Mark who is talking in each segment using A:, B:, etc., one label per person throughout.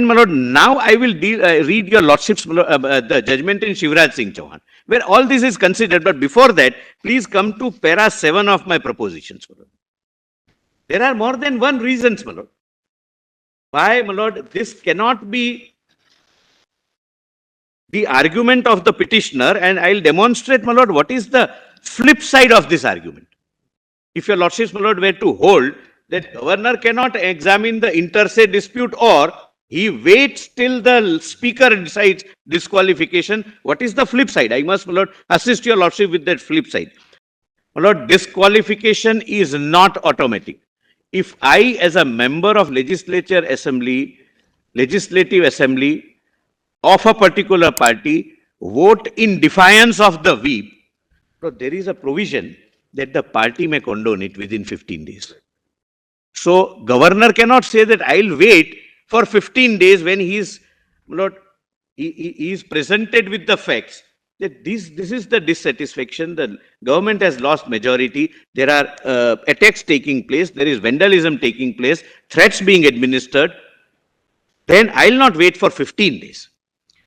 A: my lord, now I will read your lordship's the judgment in Shivraj Singh Chauhan, where all this is considered. But before that, please come to para 7 of my propositions, my lord. There are more than one reasons, my lord. Why, my lord, this cannot be the argument of the petitioner, and I'll demonstrate, my lord, what is the flip side of this argument. If your lordships, my lord, were to hold that governor cannot examine the inter se dispute, or he waits till the speaker decides disqualification, what is the flip side? I must, my lord, assist your lordship with that flip side. My lord, disqualification is not automatic. If I, as a member of legislative assembly of a particular party, vote in defiance of the whip, so there is a provision that the party may condone it within 15 days. So governor cannot say that I'll wait for 15 days when he is presented with the facts that this is the dissatisfaction, the government has lost majority, there are attacks taking place, there is vandalism taking place, threats being administered, then I'll not wait for 15 days.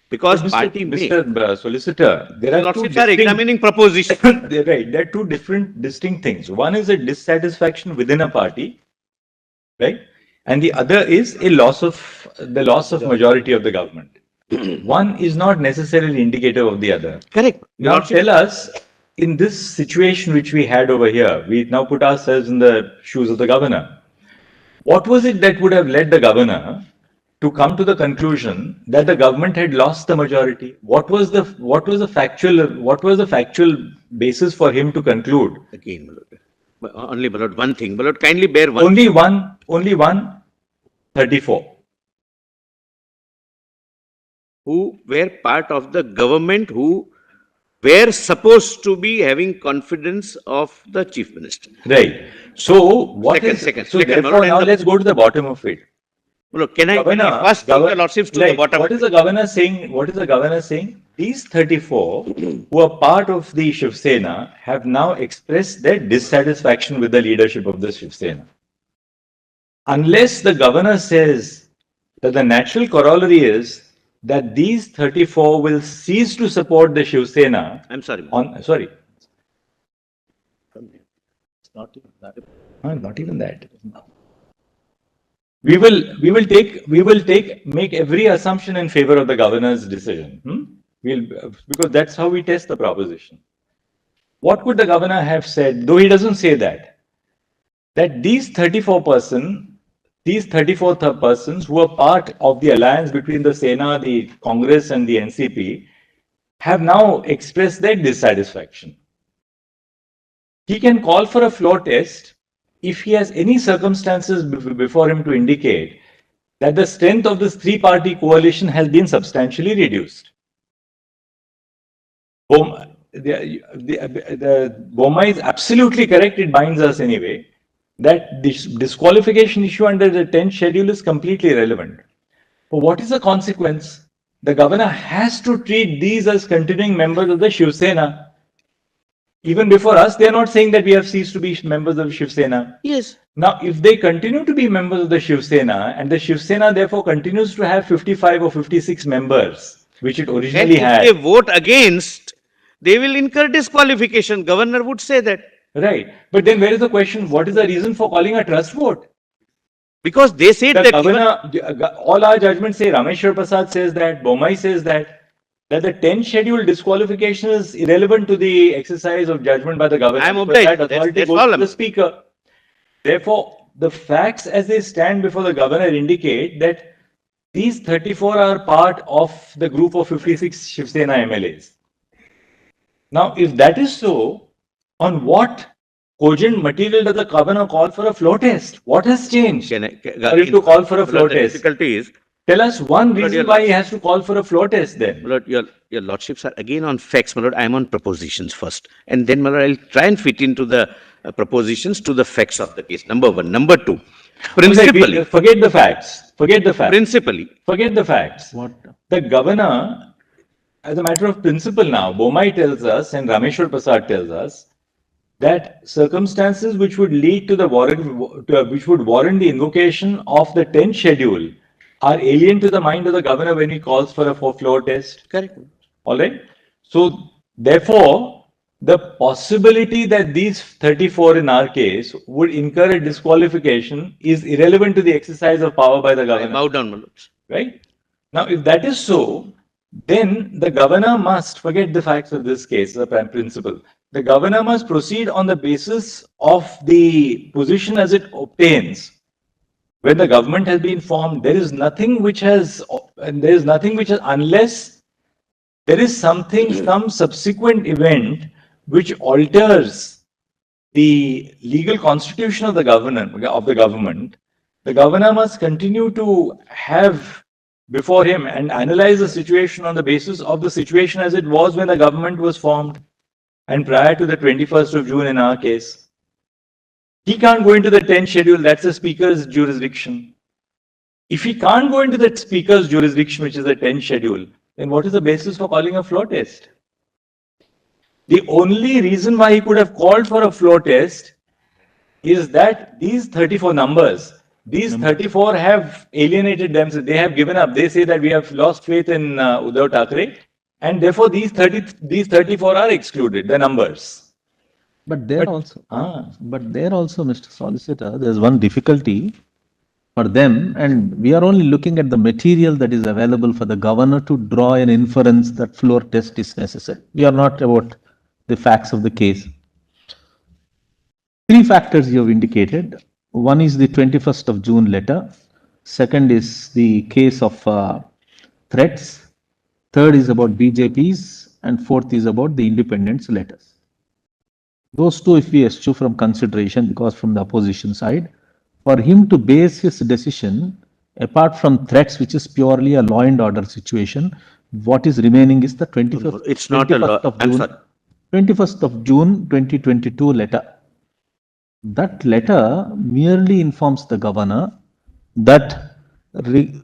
A: Because
B: Mr. Solicitor, there are two
A: examining propositions.
B: Right, there are two distinct things. One is a dissatisfaction within a party, right? And the other is the loss of majority of the government. One is not necessarily indicative of the other.
A: Correct.
B: Now tell us, in this situation which we had over here, we now put ourselves in the shoes of the governor. What was it that would have led the governor to come to the conclusion that the government had lost the majority? What was the factual basis for him to conclude?
A: Again, only one thing, kindly bear one.
B: Only one 34.
A: Who were part of the government, who were supposed to be having confidence of the chief minister.
B: Right. So therefore now let's go to the bottom of it.
A: Look, can I first take the lordships to the bottom?
B: What is the governor saying? What is the governor saying? These 34 who are part of the Shiv Sena have now expressed their dissatisfaction with the leadership of the Shiv Sena. Unless the governor says that the natural corollary is that these 34 will cease to support the Shiv Sena.
A: I'm sorry.
B: Sorry. It's not even that. Not even that. We will make every assumption in favor of the governor's decision. Because that's how we test the proposition. What could the governor have said, though he doesn't say that these 34 persons who are part of the alliance between the Sena, the Congress and the NCP have now expressed their dissatisfaction. He can call for a floor test if he has any circumstances before him to indicate that the strength of this three-party coalition has been substantially reduced. Boma is absolutely correct, it binds us anyway, that this disqualification issue under the 10th schedule is completely irrelevant. But what is the consequence? The governor has to treat these as continuing members of the Shiv Sena. Even before us, they are not saying that we have ceased to be members of Shiv Sena.
A: Yes.
B: Now, if they continue to be members of the Shiv Sena, and the Shiv Sena therefore continues to have 55 or 56 members, which it originally had.
A: If they vote against, they will incur disqualification. Governor would say that.
B: Right. But then where is the question? What is the reason for calling a trust vote?
A: Because they said that
B: governor, all our judgments say, Rameshwar Prasad says that, Bomai says that the 10th schedule disqualification is irrelevant to the exercise of judgment by the governor.
A: I am obliged.
B: That authority goes to the speaker. Therefore, the facts as they stand before the governor indicate that these 34 are part of the group of 56 Shiv Sena MLAs. Now, if that is so, on what cogent material does the governor call for a floor test? What has changed for him to call for a floor test? Tell us one reason why he has to call for a floor test then.
A: My lord, your lordships are again on facts, my lord. I am on propositions first. And then, my lord, I'll try and fit into the propositions to the facts of the case. Number one. Number two. Principally.
B: Forget the facts. Forget the facts.
A: Principally.
B: Forget the facts.
A: What?
B: The governor, as a matter of principle now, Bomai tells us and Rameshwar Prasad tells us that circumstances which would lead to the warrant, which would warrant the invocation of the 10th schedule are alien to the mind of the governor when he calls for a floor test.
A: Correct.
B: All right. So, therefore, the possibility that these 34 in our case would incur a disqualification is irrelevant to the exercise of power by the
A: I
B: governor.
A: bow down, my lords.
B: Right? Now, if that is so, then the governor must forget the facts of this case, the principle. The governor must proceed on the basis of the position as it obtains. When the government has been formed, there is nothing which has, unless there is something, some subsequent event which alters the legal constitution of the government, the governor must continue to have before him and analyze the situation on the basis of the situation as it was when the government was formed and prior to the 21st of June in our case. He can't go into the 10th schedule, that's the speaker's jurisdiction. If he can't go into the speaker's jurisdiction, which is the 10th schedule, then what is the basis for calling a floor test? The only reason why he could have called for a floor test is that these 34 numbers, these 34 have alienated themselves. They have given up. They say that we have lost faith in Uddhav Thackerey, and therefore these 34 are excluded, the numbers.
C: But there also, Mr. Solicitor, there's one difficulty for them, and we are only looking at the material that is available for the governor to draw an inference that floor test is necessary. We are not about the facts of the case. Three factors you have indicated. One is the 21st of June letter. Second is the case of threats. Third is about BJP's, and fourth is about the independence letters. Those two, if we eschew from consideration, because from the opposition side, for him to base his decision, apart from threats, which is purely a law and order situation, what is remaining is the 21st.
A: It's not a law. I'm sorry.
C: 21st of June 2022 letter. That letter merely informs the governor that we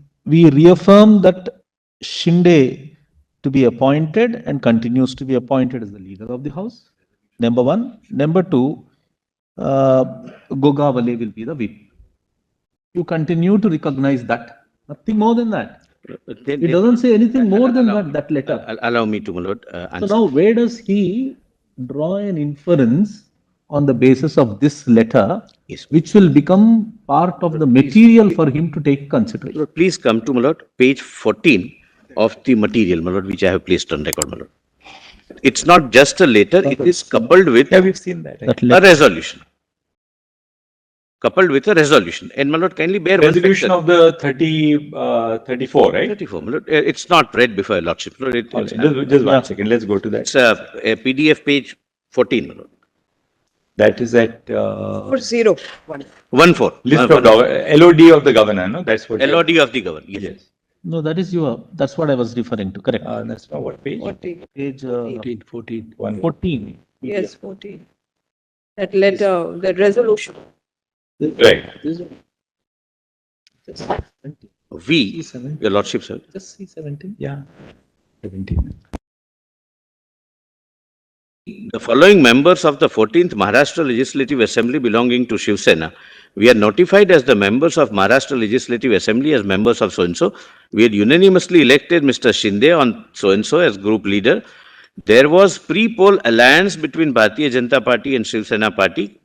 C: reaffirm that Shinde to be appointed and continues to be appointed as the leader of the house. Number one. Number two, Gogawale will be the whip. You continue to recognize that. Nothing more than that. It doesn't say anything more than that letter.
A: Allow me to, my lord.
C: So now where does he draw an inference on the basis of this letter,
A: Yes.
C: which will become part of the material for him to take consideration?
A: Lord, please come to, my lord, page 14 of the material, my lord, which I have placed on record, my lord. It's not just a letter, it is coupled with
B: Yeah, we've seen that.
C: That
A: a
C: letter.
A: resolution. Coupled with a resolution. And, my lord, kindly bear
B: Resolution
A: one
B: of the 34, right?
A: 34, my lord. It's not read before, your lordship. My lord,
B: All right, just 1 second, let's go to that.
A: it's a PDF page 14, my lord.
B: That is at
D: 40.
A: 14.
B: list of LOD of the governor, no? That's what.
A: LOD of the governor. Yes.
B: Yes.
C: No, that's what I was referring to, correct?
B: That's not what page?
D: 40.
C: Page
B: 14.
C: 14.
D: Yes, 14. That letter, the resolution.
B: Right.
A: We, your lordship, sir.
C: Just C17.
B: Yeah. 17.
A: The following members of the 14th Maharashtra Legislative Assembly belonging to Shiv Sena, we are notified as the members of Maharashtra Legislative Assembly as members of so-and-so. We had unanimously elected Mr. Shinde on so-and-so as group leader. There was pre-poll alliance between Bharatiya Janata Party and Shiv Sena Party.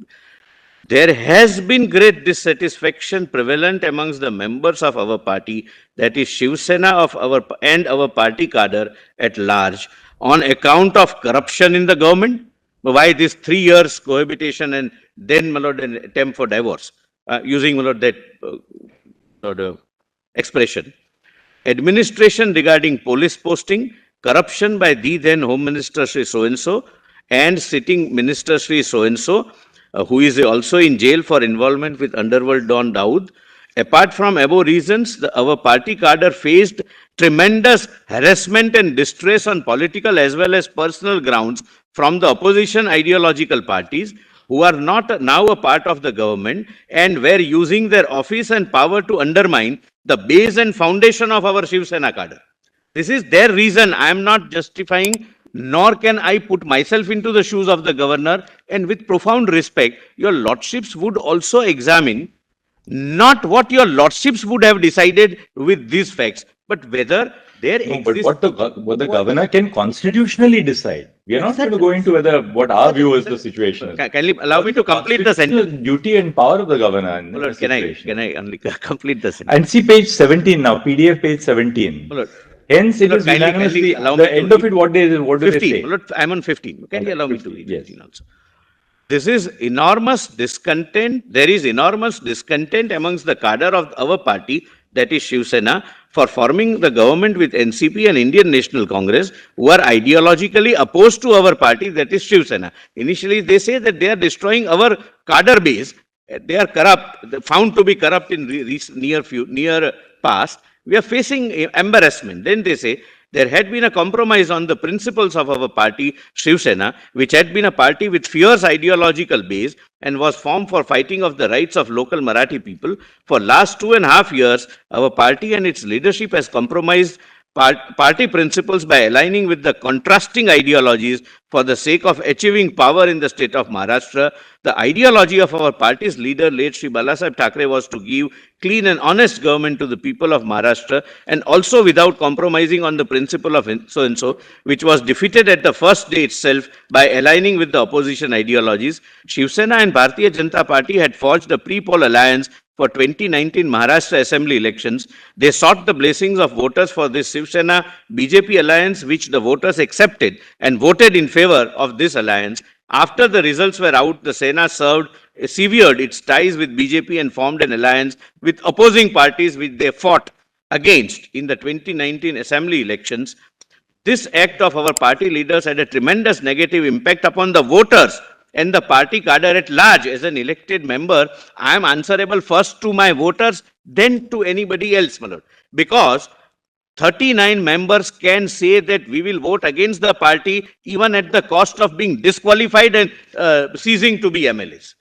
A: There has been great dissatisfaction prevalent amongst the members of our party, that is Shiv Sena of our party cadre at large, on account of corruption in the government. Why this 3 years cohabitation and then, my lord, an attempt for divorce, using, my lord, that expression. Administration regarding police posting, corruption by the then Home Minister Shri so-and-so and sitting Minister Shri so-and-so, who is also in jail for involvement with underworld Don Dawood. Apart from above reasons, our party cadre faced tremendous harassment and distress on political as well as personal grounds from the opposition ideological parties who are not now a part of the government and were using their office and power to undermine the base and foundation of our Shiv Sena cadre. This is their reason. I am not justifying, nor can I put myself into the shoes of the governor, and with profound respect, your lordships would also examine Not what your lordships would have decided with these facts, but whether there
B: No, but
A: exists.
B: what the governor can constitutionally decide. We are not going to go into what our view is the situation is.
A: Can you allow me to complete the sentence?
B: Constitutional duty and power of the governor in
A: My
B: the
A: lord,
B: situation.
A: can I only complete the sentence?
B: And see page 17 now, PDF page 17.
A: My lord,
B: Hence, it
A: Lord,
B: is
A: kindly
B: unanimously,
A: allow
B: the
A: me to
B: end of
A: read.
B: it, what do they
A: 15.
B: say?
A: My lord, I'm on 15. Can you allow me to
B: 15,
A: read
B: yes.
A: 15 also? This is enormous discontent. There is enormous discontent amongst the cadre of our party, that is Shiv Sena, for forming the government with NCP and Indian National Congress, who are ideologically opposed to our party, that is Shiv Sena. Initially, they say that they are destroying our cadre base. They are corrupt, found to be corrupt in near past. We are facing embarrassment. Then they say there had been a compromise on the principles of our party, Shiv Sena, which had been a party with fierce ideological base and was formed for fighting of the rights of local Marathi people. For last 2.5 years, our party and its leadership has compromised party principles by aligning with the contrasting ideologies for the sake of achieving power in the state of Maharashtra. The ideology of our party's leader, late Shri Balasaheb Thackeray, was to give clean and honest government to the people of Maharashtra, and also without compromising on the principle of so and so, which was defeated at the first day itself by aligning with the opposition ideologies. Shiv Sena and Bharatiya Janata Party had forged a pre-poll alliance for 2019 Maharashtra Assembly elections. They sought the blessings of voters for this Shiv Sena BJP alliance, which the voters accepted and voted in favor of this alliance. After the results were out, the Sena severed its ties with BJP and formed an alliance with opposing parties which they fought against in the 2019 Assembly elections. This act of our party leaders had a tremendous negative impact upon the voters and the party cadre at large. As an elected member, I am answerable first to my voters, then to anybody else, my lord. Because 39 members can say that we will vote against the party even at the cost of being disqualified and ceasing to be MLAs.